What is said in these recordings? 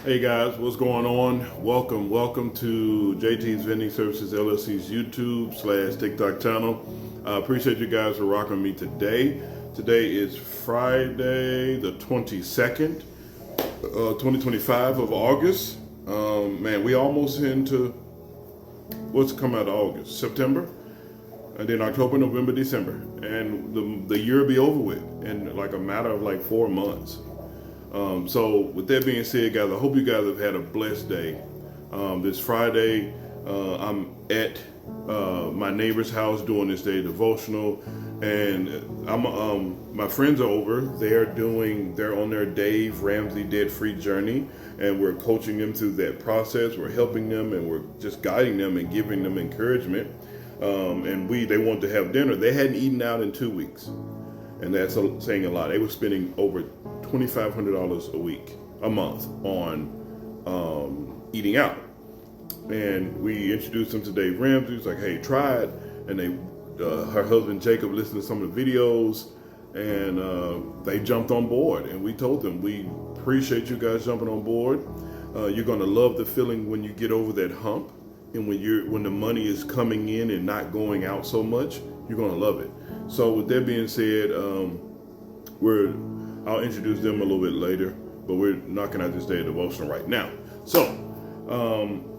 Hey guys, what's going on? Welcome to JT's Vending Services LLC's YouTube / TikTok channel. I appreciate you guys for rocking me today. Today is Friday, the 22nd, 2025 of August. Man, we almost into what's come out of August, September, and then October, November, December, and the year will be over with in like a matter of like 4 months. So with that being said, guys, I hope you guys have had a blessed day. This Friday, I'm at my neighbor's house doing this day devotional, and my friends are over. They're on their Dave Ramsey Debt Free journey, and we're coaching them through that process. We're helping them, and we're just guiding them and giving them encouragement. And they want to have dinner. They hadn't eaten out in 2 weeks, and that's saying a lot. They were spending over $2,500 a month on eating out. And we introduced them to Dave Ramsey. He's like, hey, try it. And her husband Jacob listened to some of the videos, and they jumped on board. And we told them, we appreciate you guys jumping on board. You're going to love the feeling when you get over that hump, and when the money is coming in and not going out so much. You're going to love it. So with that being said, I'll introduce them a little bit later, but we're knocking out this day devotional right now. So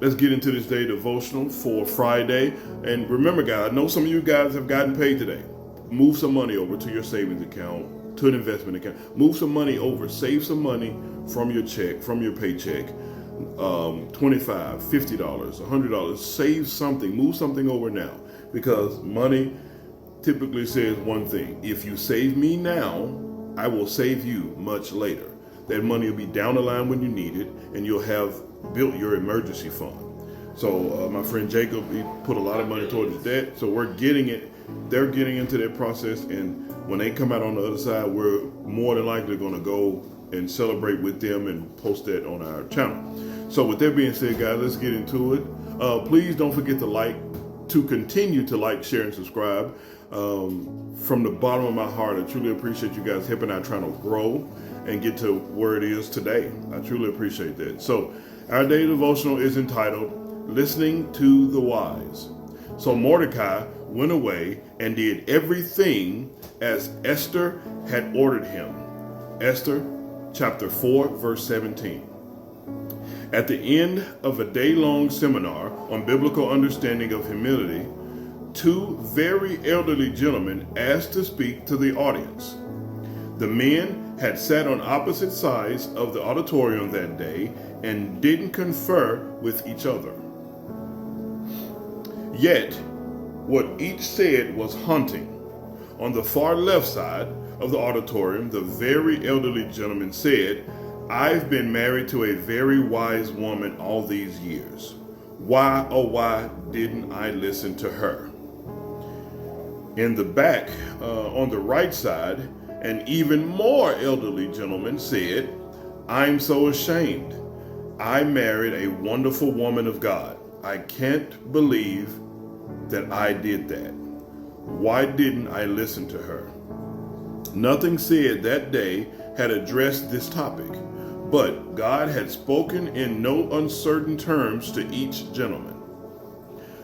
let's get into this day devotional for Friday. And remember, guys, I know some of you guys have gotten paid today. Move some money over to your savings account, to an investment account. Move some money over. Save some money from your check, from your paycheck. $25, $50, $100. Save something. Move something over now, because money typically says one thing: if you save me now, I will save you much later. That money will be down the line when you need it, and you'll have built your emergency fund. So my friend Jacob, he put a lot of money towards that. So we're getting it. They're getting into that process, and when they come out on the other side, we're more than likely going to go and celebrate with them and post that on our channel. So with that being said, guys, let's get into it. Please don't forget to continue to like, share, and subscribe. From the bottom of my heart, I truly appreciate you guys helping out trying to grow and get to where it is today. I truly appreciate that. So our daily devotional is entitled Listening to the Wise. So Mordecai went away and did everything as Esther had ordered him. Esther chapter 4, verse 17. At the end of a day-long seminar on biblical understanding of humility, two very elderly gentlemen asked to speak to the audience. The men had sat on opposite sides of the auditorium that day and didn't confer with each other. Yet, what each said was haunting. On the far left side of the auditorium, the very elderly gentleman said, "I've been married to a very wise woman all these years. Why, oh why didn't I listen to her?" In the back, on the right side, an even more elderly gentleman said, "I'm so ashamed. I married a wonderful woman of God. I can't believe that I did that. Why didn't I listen to her?" Nothing said that day had addressed this topic, but God had spoken in no uncertain terms to each gentleman.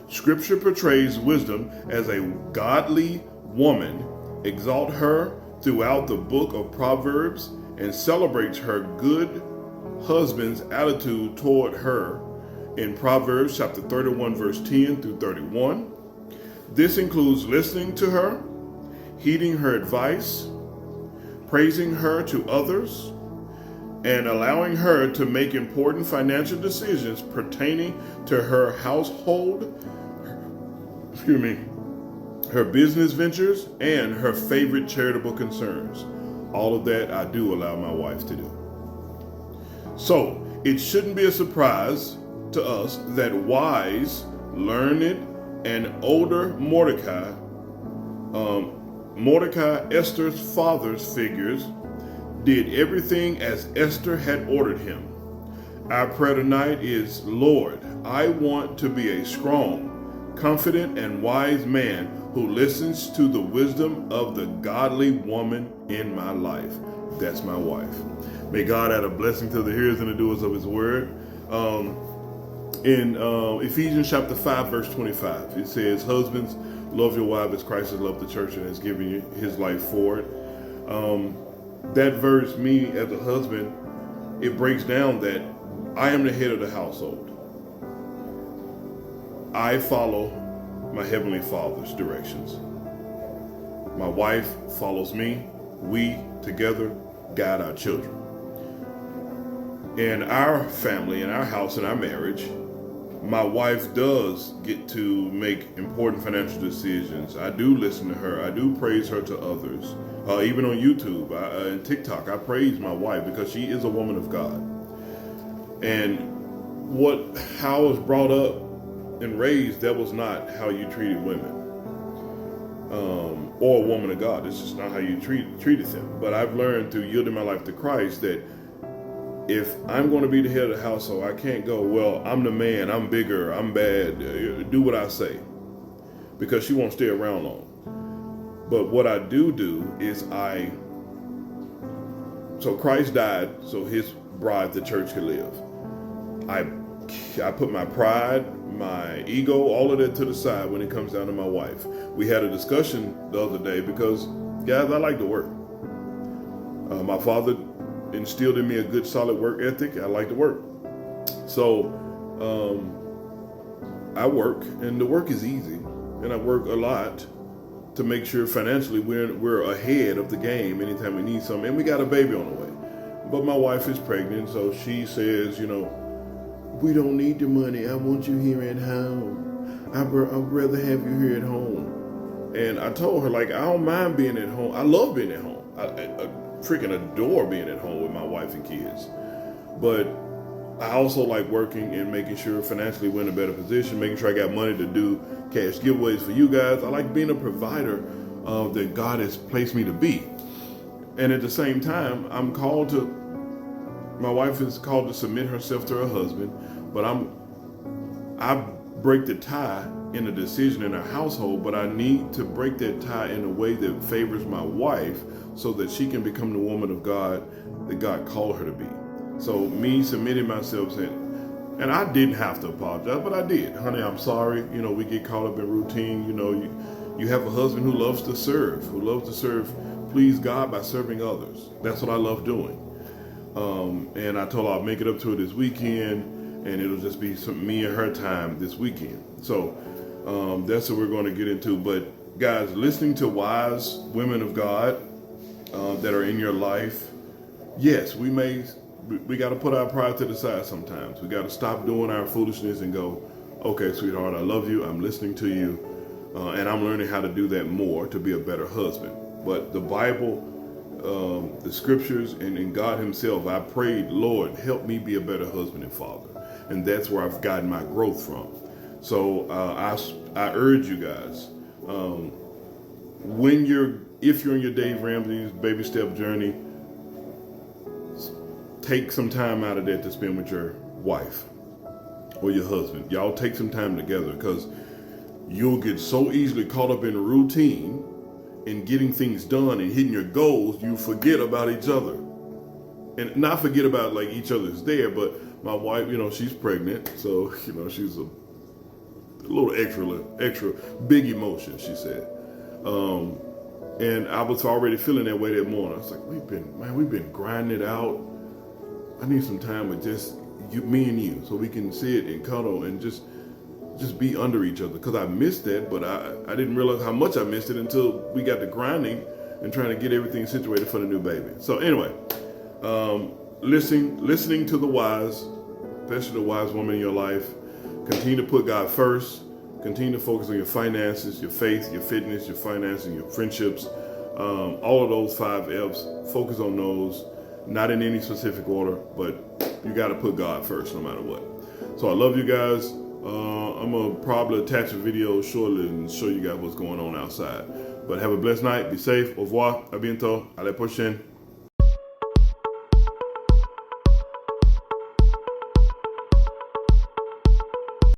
Scripture portrays wisdom as a godly woman, exalts her throughout the book of Proverbs, and celebrates her good husband's attitude toward her in Proverbs chapter 31, verse 10 through 31. This includes listening to her, heeding her advice, praising her to others, and allowing her to make important financial decisions pertaining to her household, her business ventures, and her favorite charitable concerns. All of that I do allow my wife to do. So it shouldn't be a surprise to us that wise, learned, and older Mordecai, Esther's father's figures, did everything as Esther had ordered him. Our prayer tonight is, Lord, I want to be a strong, confident, and wise man who listens to the wisdom of the godly woman in my life. That's my wife. May God add a blessing to the hearers and the doers of his word. In Ephesians chapter 5, verse 25, it says, husbands, love your wife as Christ has loved the church and has given you his life for it. That verse, me as a husband, it breaks down that I am the head of the household. I follow my Heavenly Father's directions. My wife follows me. We together guide our children. In our family, in our house, in our marriage, my wife does get to make important financial decisions. I do listen to her. I do praise her to others. Even on YouTube and TikTok, I praise my wife because she is a woman of God. And how I was brought up and raised, that was not how you treated women or a woman of God. It's just not how you treated them. But I've learned through yielding my life to Christ that if I'm going to be the head of the household, I can't go, well, I'm the man, I'm bigger, I'm bad, do what I say, because she won't stay around long. But what I do is so Christ died so his bride, the church, could live. I put my pride, my ego, all of that to the side when it comes down to my wife. We had a discussion the other day because, guys, I like to work. My father instilled in me a good, solid work ethic. I like to work. So I work, and the work is easy, and I work a lot to make sure financially we're ahead of the game anytime we need something. And we got a baby on the way. But my wife is pregnant, so she says, we don't need your money. I want you here at home. I'd rather have you here at home. And I told her, I don't mind being at home. I love being at home. I freaking adore being at home with my wife and kids. But I also like working and making sure financially we're in a better position, making sure I got money to do cash giveaways for you guys. I like being a provider that God has placed me to be. And at the same time, my wife is called to submit herself to her husband, but I break the tie in a decision in our household, but I need to break that tie in a way that favors my wife so that she can become the woman of God that God called her to be. So me submitting myself, and I didn't have to apologize, but I did. Honey, I'm sorry. We get caught up in routine. You have a husband who loves to serve, please God by serving others. That's what I love doing. And I told her I'll make it up to her this weekend, and it'll just be me and her time this weekend. So that's what we're going to get into. But guys, listening to wise women of God that are in your life, yes, we got to put our pride to the side sometimes. We got to stop doing our foolishness and go, okay, sweetheart, I love you. I'm listening to you. And I'm learning how to do that more to be a better husband. But the Bible, the scriptures, and God himself, I prayed, Lord, help me be a better husband and father. And that's where I've gotten my growth from. So I urge you guys, if you're in your Dave Ramsey's baby step journey, take some time out of that to spend with your wife or your husband. Y'all take some time together, because you'll get so easily caught up in a routine and getting things done and hitting your goals, you forget about each other. And not forget about each other's there, but my wife, she's pregnant, so she's a little extra big emotion, she said. And I was already feeling that way that morning. I was like, we've been grinding it out. I need some time with just me and you, so we can sit and cuddle and just be under each other. Because I missed that, but I didn't realize how much I missed it until we got to grinding and trying to get everything situated for the new baby. So anyway, listening to the wise, especially the wise woman in your life. Continue to put God first. Continue to focus on your finances, your faith, your fitness, your finances, your friendships. All of those 5 F's. Focus on those. Not in any specific order, but you got to put God first no matter what. So I love you guys. I'm going to probably attach a video shortly and show you guys what's going on outside. But have a blessed night. Be safe. Au revoir. A bientôt. À la prochaine.